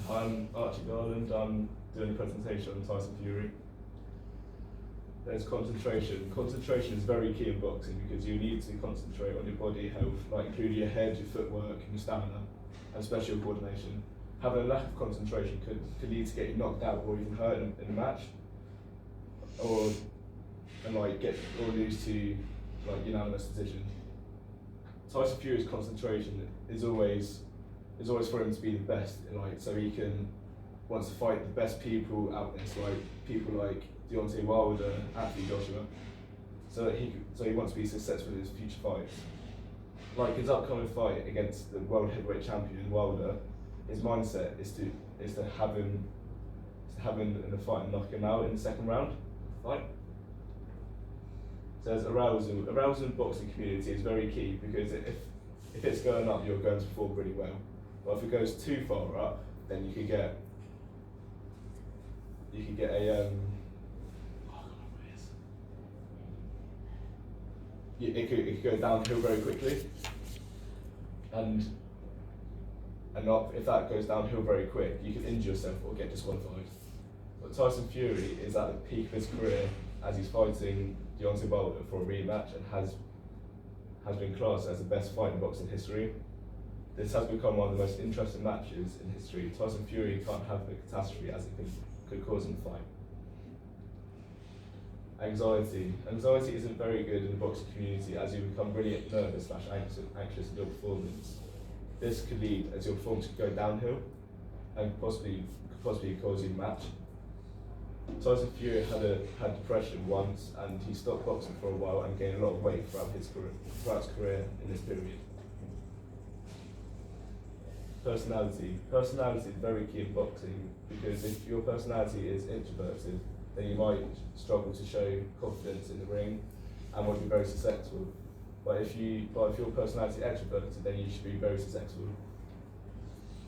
I'm Archie Garland. I'm doing a presentation on Tyson Fury. There's concentration. Concentration is very key in boxing because you need to concentrate on your body health, like including your head, your footwork, and your stamina, and especially your coordination. Having a lack of concentration could lead to getting knocked out or even hurt in a match, or lose to like unanimous decision. Tyson Fury's concentration is always for him to be the best, so he wants to fight the best people out there, so people like Deontay Wilder, Anthony Joshua. So he wants to be successful in his future fights. Like his upcoming fight against the world heavyweight champion Wilder, his mindset is to have him in the fight and knock him out in the second round. Fight. So there's arousal. Arousal in the boxing community is very key because if it's going up, you're going to perform really well. But if it goes too far up, then you could get it could go downhill very quickly, and if that goes downhill very quick, you can injure yourself or get disqualified. But Tyson Fury is at the peak of his career as he's fighting Deontay Wilder for a rematch and has been classed as the best fight in boxing history. This has become one of the most interesting matches in history. Tyson Fury can't have the catastrophe as it could cause him to fight. Anxiety. Anxiety isn't very good in the boxing community as you become really nervous / anxious in your performance. This could lead as your performance could go downhill and possibly cause you a match. Tyson Fury had depression once and he stopped boxing for a while and gained a lot of weight throughout his career in this period. Personality. Personality is very key in boxing because if your personality is introverted, then you might struggle to show confidence in the ring and won't be very successful. But if your personality is extroverted, then you should be very successful.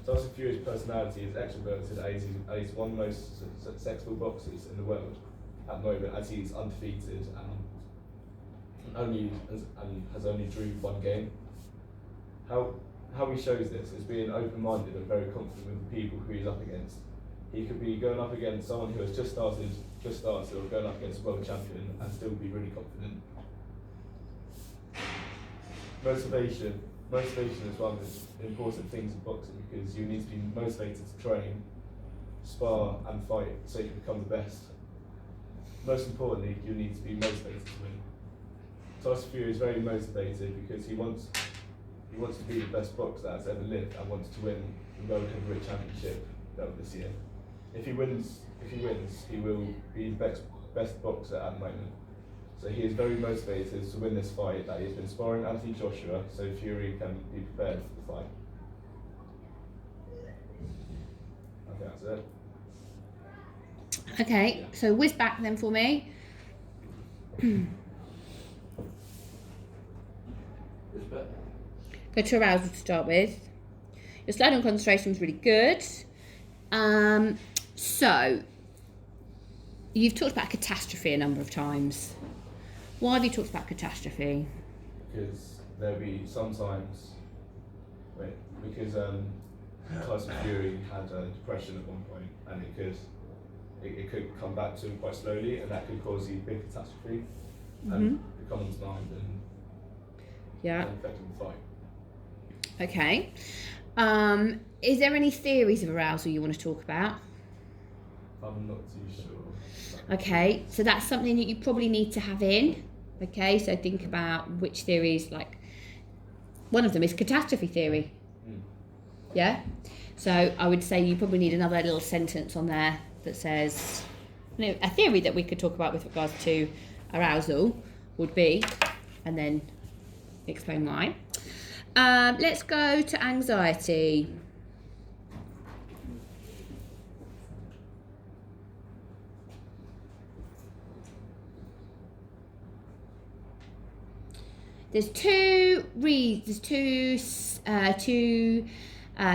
Tyson Fury's personality is extroverted as he's one of the most successful boxers in the world at the moment, as he's undefeated and has only drew one game. How he shows this is being open-minded and very confident with the people who he's up against. He could be going up against someone who has just started, or going up against a world champion and still be really confident. Motivation. Motivation is one of the important things in boxing because you need to be motivated to train, spar and fight so you can become the best. Most importantly, you need to be motivated to win. Tyson Fury is very motivated because he wants to be the best boxer that's ever lived and wants to win the World Heavyweight Championship this year. If he wins, he will be the best boxer at the moment. So he is very motivated to win this fight that he's been sparring Anthony Joshua so Fury can be prepared for the fight. I think that's it. Okay, so whiz back then for me. Go to arousal to start with. Your slide on concentration was really good. So, you've talked about catastrophe a number of times. Why have you talked about catastrophe? Because there'll be sometimes, because Tyson Fury had depression at one point, and it could come back to him quite slowly, and that could cause a big catastrophe and become his mind and affect the fight. Okay. Is there any theories of arousal you want to talk about? I'm not too sure. Okay, so that's something that you probably need to have in. Okay, so think about which theories, like one of them is catastrophe theory. Yeah? So I would say you probably need another little sentence on there that says, a theory that we could talk about with regards to arousal would be, and then explain why. Let's go to anxiety. There's two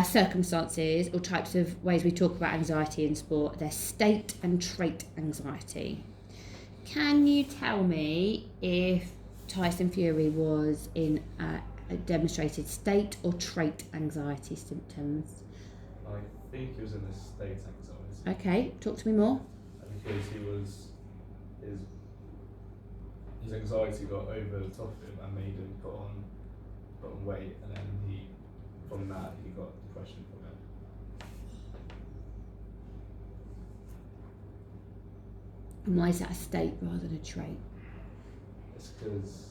circumstances or types of ways we talk about anxiety in sport. There's state and trait anxiety. Can you tell me if Tyson Fury was in a demonstrated state or trait anxiety symptoms? I think he was in a state anxiety. Okay, talk to me more. Because his anxiety got over the top of him and made him put on weight, and then from that he got depression from it. And why is that a state rather than a trait? It's because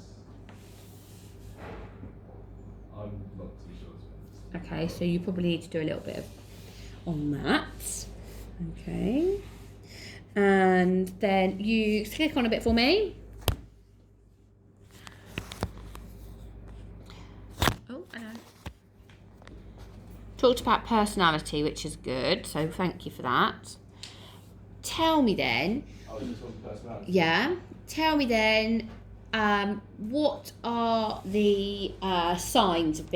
I'm not too sure, to be honest. Okay, so you probably need to do a little bit on that. Okay. And then you click on a bit for me. Oh, I know. Talked about personality, which is good, so thank you for that. Tell me then. Oh, you talking personality? Yeah. Tell me then, what are the signs of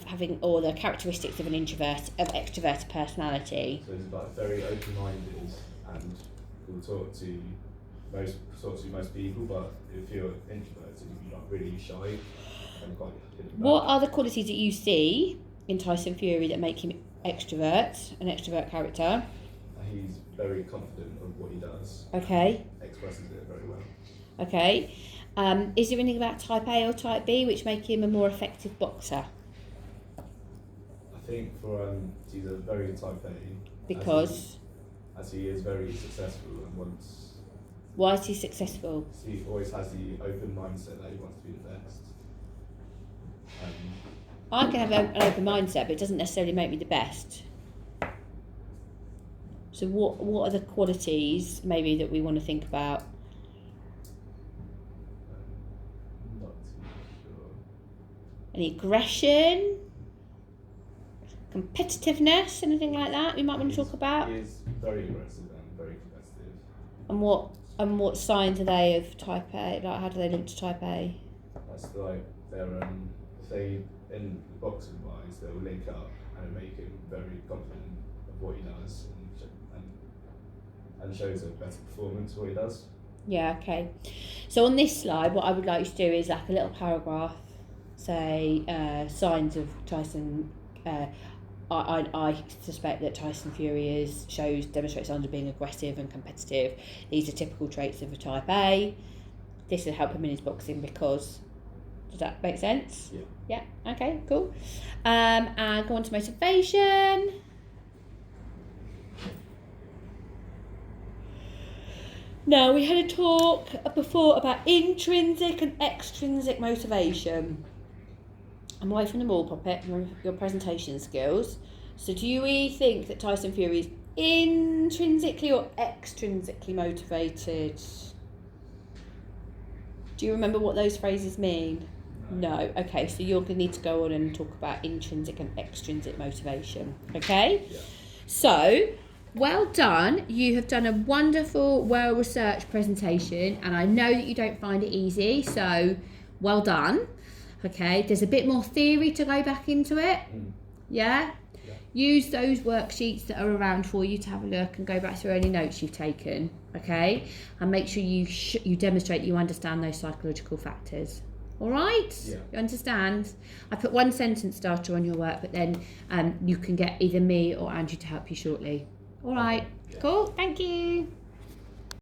having, or the characteristics of an extroverted personality? So he's like very open-minded and will talk to most people, but if you're introverted, you'll be like really shy and quite hidden back. What are the qualities that you see in Tyson Fury that make him an extrovert character? He's very confident of what he does. Okay. Expresses it very well. Okay. Is there anything about type A or type B which make him a more effective boxer? I think he's a very type A. Because? As he is very successful and wants... Why is he successful? He always has the open mindset that he wants to be the best. I can have an open mindset, but it doesn't necessarily make me the best. So what are the qualities maybe that we want to think about? Not too sure. Any aggression? Competitiveness? Anything like that we might want to talk about? He is very aggressive and very competitive. And what signs are they of type A? Like, how do they link to type A? That's like they're say in boxing wise they'll link up and make him very confident of what he does and shows a better performance what he does. Yeah, okay. So on this slide, what I would like you to do is like a little paragraph, say signs of Tyson. I suspect that Tyson Fury demonstrates signs of being aggressive and competitive. These are typical traits of a type A. This will help him in his boxing because. Does that make sense? Yeah. Yeah. Okay. Cool. And go on to motivation. Now, we had a talk before about intrinsic and extrinsic motivation. I'm away from the ball puppet, your presentation skills. So do you think that Tyson Fury is intrinsically or extrinsically motivated? Do you remember what those phrases mean? No. Okay, so you're going to need to go on and talk about intrinsic and extrinsic motivation. Okay? Yeah. So, well done. You have done a wonderful, well-researched presentation, and I know that you don't find it easy, so well done. Okay, there's a bit more theory to go back into it. Yeah? Yeah. Use those worksheets that are around for you to have a look and go back through any notes you've taken. Okay? And make sure you demonstrate you understand those psychological factors. All right? Yeah. You understand? I put one sentence starter on your work, but then you can get either me or Andrew to help you shortly. All right. Yeah. Cool. Thank you.